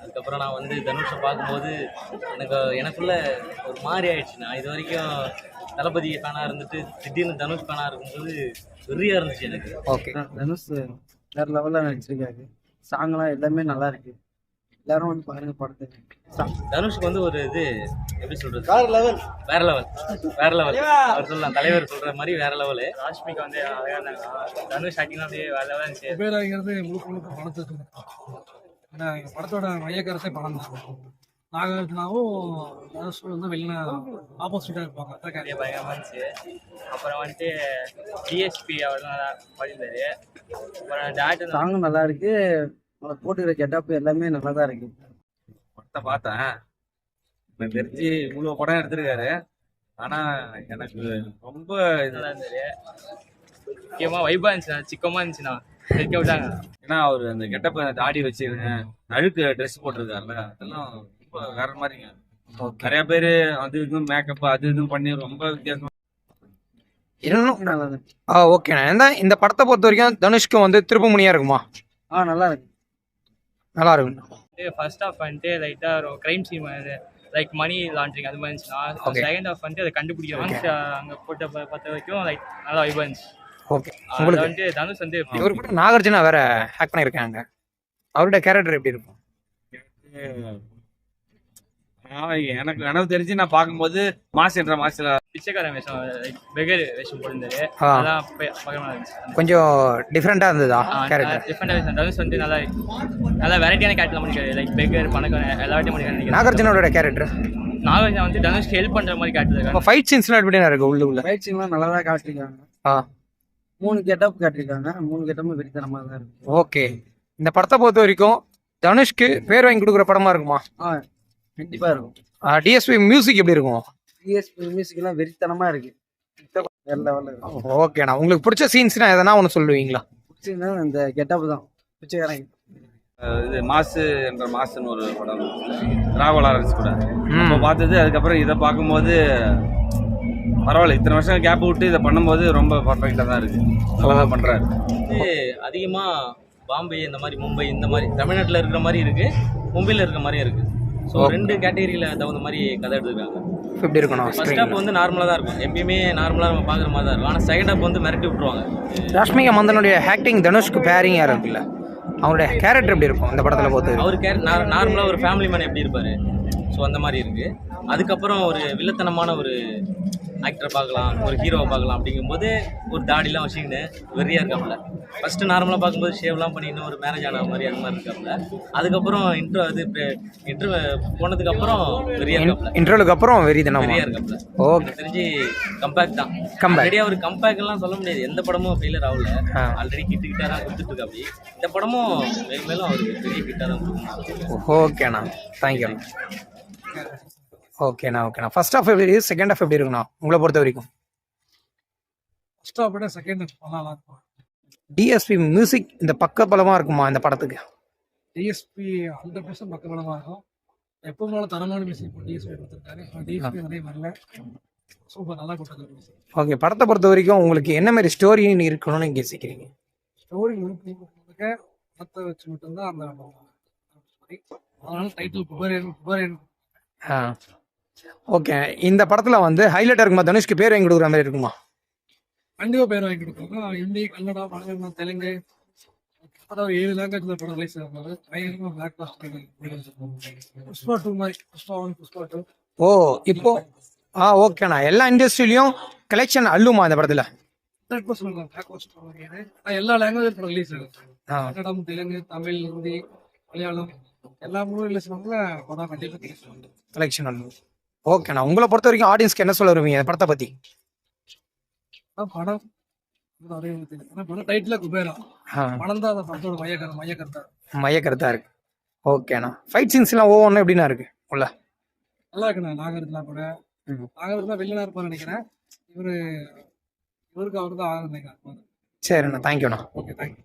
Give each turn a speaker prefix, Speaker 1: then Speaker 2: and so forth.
Speaker 1: அதுக்கப்புறம் நான் வந்து தனுஷை பார்க்கும்போது எனக்குள்ள ஒரு மாதிரி ஆயிடுச்சு. நான் இது வரைக்கும் தளபதி ஃபேனாக இருந்துட்டு திடீர்னு தனுஷ் ஃபேனாக இருக்கும்போது வெறியாக இருந்துச்சு எனக்கு.
Speaker 2: ஓகே, தனுஷ் வேற லெவலில் நடிச்சிருக்காரு. சாங்லாம் எல்லாமே நல்லா இருக்கு. எல்லாரும் வந்து பாருங்க படத்துக்கு.
Speaker 1: தனுஷ்க்கு வந்து ஒரு இது எப்படி சொல்றது, வேற லெவல் வேற லெவல் வேற லெவல் அவர் சொல்லலாம். தலைவர் சொல்ற மாதிரி வேற லெவலு. ராஷ்மிகா வந்து அழகா இருந்தாங்க. தனுஷ் ஆக்டிங் அப்படியே வேற லெவல் இருந்துச்சு.
Speaker 3: பேராங்கிறது முழுக்க முழுக்க படத்துக்கு ஏன்னா படத்தோட மையக்கருத்தை படம் தான். நாகார்ஜுனாவும் தனுஷ் வந்து வெளியில ஆப்போசிட்டாக இருப்பாங்க.
Speaker 1: நிறைய பயங்கரமா இருந்துச்சு. அப்புறம் வந்துட்டு டிஎஸ்பி அவர் தான் நல்லா பாடியிருந்தாரு. அப்புறம் டேரக்டர்
Speaker 2: சாங்கும் நல்லா இருக்கு. அவர் போட்டுக்கிற கெட்டப் எல்லாமே நல்லா தான் இருக்கு.
Speaker 4: படத்தை பார்த்தேன். எனக்கு தெரிஞ்சு இவ்வளோ படம் எடுத்திருக்காரு. ஆனா எனக்கு ரொம்ப
Speaker 1: நல்லா இருந்தது. முக்கியமா வைபா இருந்துச்சுண்ணா, சிக்கமா இருந்துச்சுண்ணா, தெரிக்க விட்டாங்க.
Speaker 4: ஏன்னா அவர் அந்த கெட்டப்ப தாடி வச்சிருங்க, அழுக்கு ட்ரெஸ் போட்டிருக்காருல்ல, அதெல்லாம் ரொம்ப வேற மாதிரிங்க. நிறைய பேரு அது இதுவும் மேக்கப் அது இதுவும் பண்ணி ரொம்ப வித்தியாசமா.
Speaker 2: இன்னும் நல்லா இருக்கு.
Speaker 5: ஓகேண்ணா. இந்த படத்தை பொறுத்த வரைக்கும் தனுஷ்க்கு வந்து திருப்புமுனியா இருக்குமா?
Speaker 2: நல்லா இருக்கு.
Speaker 5: நல்லா இருக்கும்.
Speaker 1: ஃபர்ஸ்ட் ஹாஃப் வந்துட்டு லைட்டா ஒரு crime scene like money laundering அது மாதிரி இருந்துச்சுன்னா, செகண்ட் ஹாஃப் வந்துட்டு அதை கண்டுபிடிக்க அங்கே போட்ட பார்த்த வரைக்கும் லைக் நல்லா வைபா இருந்துச்சு.
Speaker 5: ஓகே,
Speaker 1: அதில்
Speaker 5: உங்களுக்கு
Speaker 1: வந்துட்டு தனுஷ் வந்து
Speaker 5: இவர் கூட நாகார்ஜுனா வேற ஹேக் பண்ணியிருக்காங்க. அவருடைய கேரக்டர் எப்படி இருக்கும்?
Speaker 4: எனக்கு கனவு தெரிஞ்சு நான் பார்க்கும்போது மாஸ் என்ற மாசில
Speaker 1: பிச்சைக்காரன் வேஷம் பெகர் வேஷம் போட்டிருந்தாரு.
Speaker 5: ஆ.
Speaker 1: அதான் பக்கமாக இருந்துச்சு.
Speaker 5: கொஞ்சம் டிஃப்ரெண்டா இருந்ததா கேரக்டர்?
Speaker 1: டிஃப்ரெண்டாக வேஷம். தனுஷ் வந்து நல்லா வெரைட்டியான கேரக்டர் பண்ணிருக்காரு. லைக் பெகர் பணக்காரன் எல்லா வாட்டியும் பண்ணிருக்காரு.
Speaker 5: நாகார்ஜுனோட கேரக்டர்
Speaker 1: நாகார்ஜுனா வந்து தனுஷ்க்கு ஹெல்ப் பண்ற மாதிரி கேரக்டர் இருக்காங்க.
Speaker 5: ஃபைட் சீன்ஸ்லாம் எப்படின்னா இருக்கு உள்ள?
Speaker 2: ஃபைட் சீன்லாம் நல்லா தான் காட்டிருக்காங்க.
Speaker 5: ஆ
Speaker 2: 3 கெட்டப் காட்டிருக்காங்க. 3 கெட்டப்பும் வெறித்தனமா தான் இருக்கு.
Speaker 5: ஓகே, இந்த படத்தை பொறுத்த வரைக்கும் தனுஷ்க்கு பேர் வாங்கி கொடுக்குற படமா இருக்குமா?
Speaker 2: கண்டிப்பா இருக்கும்.
Speaker 5: டிஎஸ்பி மியூசிக் எப்படி இருக்கும்?
Speaker 2: டிஎஸ்பி மியூசிக் எல்லாம் வெறித்தனமா இருக்கு. வேற லெவல்ல இருக்கு.
Speaker 5: ஓகேண்ணா. உங்களுக்கு பிடிச்ச சீன்ஸ்னா எதனா ஒன்று சொல்லுவீங்களா?
Speaker 2: பிடிச்சதுன்னா இந்த கெட்டப் தான். பிச்சைக்காரன்
Speaker 4: இது மாசு என்ற மாசுன்னு ஒரு படம் டிராவலர்ஸ் கூட இப்போ பார்த்தது. அதுக்கப்புறம் இதை பார்க்கும்போது பரவாயில்ல, இத்தனை வருஷம் கேப் விட்டு இதை பண்ணும்போது ரொம்ப பர்ஃபெக்டாக தான் இருக்கு. நல்லா தான் பண்றாரு.
Speaker 1: அதிகமா பாம்பே இந்த மாதிரி மும்பை இந்த மாதிரி தமிழ்நாட்டில் இருக்கிற மாதிரி இருக்கு, மும்பையில் இருக்கிற மாதிரியும் இருக்கு. ஸோ 2 கேட்டகரியில் தகுந்த மாதிரி கதை எடுத்துருக்காங்க.
Speaker 5: எப்படி இருக்கணும்?
Speaker 1: ஃபர்ஸ்ட் ஹாப் வந்து நார்மலாக தான் இருக்கும். எப்பயுமே நார்மலாக நம்ம பார்க்குற மாதிரி தான் இருக்கும். ஆனால் செகண்ட் ஹாப் வந்து மிரட்டி விட்டுருவாங்க.
Speaker 5: ராஷ்மிகா மந்தனுடைய ஆக்டிங் தனுஷ்க்கு பேரிங் யாரும் இருக்குல்ல, அவருடைய கேரக்டர் எப்படி இருக்கும் இந்த படத்தில் பொறுத்து?
Speaker 1: அவர் நார்மலாக ஒரு ஃபேமிலி மேன் எப்படி இருப்பார், ஸோ அந்த மாதிரி இருக்குது. அதுக்கப்புறம் ஒரு வில்லத்தனமான ஒரு ஆக்டரை பார்க்கலாம், ஒரு ஹீரோவை பார்க்கலாம். அப்படிங்கும்போது ஒரு தாடிலாம் வச்சுக்கின்னு வெறியாக இருக்காப்புல. ஃபஸ்ட்டு நார்மலாக பார்க்கும்போது ஷேவ்லாம் பண்ணின்னு ஒரு மேரேஜ் ஆன மாதிரி அந்த மாதிரி இருக்காப்புல. அதுக்கப்புறம் இன்ட்ரோ போனதுக்கப்புறம் வெறியாக இருக்காப்புல.
Speaker 5: இன்டர்வலுக்கு அப்புறம் வெறியா
Speaker 1: இருக்காப்புல.
Speaker 5: ஓகே,
Speaker 1: தெரிஞ்சு கம்பேக் தான். ஆல்ரெடி அவர் கம்பேக் எல்லாம் சொல்ல முடியாது. எந்த படமும் ஃபெயிலர் ஆகல. ஆல்ரெடி கிட்டாக தான் கொடுத்துட்டு இருக்கா. அப்படி இந்த படமும் மேலும் மேலும் அவருக்கு பெரிய கிட்டாக தான் கொடுக்கணும்.
Speaker 5: ஓகேண்ணா, தேங்க்யூ. ஓகேண்ணா. ஃபர்ஸ்ட் ஹாஃப் எப்படி இருக்கு, செகண்ட் ஹாஃப் எப்படி இருக்குண்ணா உங்களை பொறுத்த வரைக்கும்?
Speaker 3: ஃபர்ஸ்ட் ஹாஃப் விட செகண்ட் ஹாஃப் நல்லா இருக்கும்.
Speaker 5: டிஎஸ்பி மியூசிக் இந்த பக்கபலமா இருக்குமா இந்த படத்துக்கு?
Speaker 3: டிஎஸ்பி 100% பக்கபலமா இருக்கும். எப்பவும் தரமான மியூசிக் டிஎஸ்பி கொடுத்துருக்காரு. டிஎஸ்பி நிறைய வரல, சூப்பர் நல்லா கொடுத்துருக்காரு.
Speaker 5: ஓகே, படத்தை பொறுத்த வரைக்கும் உங்களுக்கு என்ன மாதிரி ஸ்டோரி இருக்கணும்னு யோசிக்கிறீங்க?
Speaker 3: ஸ்டோரி முழுக்க படத்தை வச்சு மட்டும்தான் அந்த அதனால டைட்டில் குபேரன்.
Speaker 5: ஓகே, இந்த படத்துல வந்து ஹைலைட்டா இருக்குமா, தனுஷ்க்கு பேர் வாங்கி கொடுக்குற மாதிரி இருக்குமா?
Speaker 3: கண்டிப்பா பேர் வாங்கி கொடுப்பாங்க. ஹிந்தி, கன்னடா, மலையாளம், தெலுங்கு, அதாவது 7 லாங்குவேஜ்ல படம் ரிலீஸ் ஆகுது. பயங்கரமா பிளாக் பாஸ்டர். புஷ்பா 2 மாதிரி, புஷ்பா 1, புஷ்பா 2.
Speaker 5: ஓ, இப்போ ஓகேண்ணா. எல்லா இண்டஸ்ட்ரியிலையும் கலெக்ஷன் அள்ளுமா இந்த படத்துல?
Speaker 3: 100% பிளாக் பாஸ்டர். எல்லா லாங்குவேஜ் படம் ரிலீஸ் ஆகுது. கன்னடம், தெலுங்கு, தமிழ், ஹிந்தி, மலையாளம் எல்லா மூவியும் ரிலீஸ் பண்ணல படம் கண்டிப்பா
Speaker 5: கலெக்ஷன் அள்ளு. ஓகேண்ணா. உங்களை பொறுத்த வரைக்கும் ஆடியன்ஸ்க்கு என்ன சொல்ல வருவீங்க இந்த படத்தை பத்தி?
Speaker 3: படம் படம் டைட்டில் குபேரா. படம் தான் அந்த படத்தோட
Speaker 5: மையக்கருத்தா இருக்கு. ஓகேண்ணா. ஃபைட் சீன்ஸ் எல்லாம் ஒவ்வொன்றும் எப்படின்னா இருக்கு உள்ள?
Speaker 3: நல்லா இருக்குண்ணா. நாகரிகா கூட நாகரிகா வெளியில இருப்பான்னு நினைக்கிறேன். இவருக்கு அவருக்கு தான் ஆகுது நினைக்கிறேன்.
Speaker 5: சரிண்ணா, தேங்க்யூண்ணா.
Speaker 3: Okay, thank you.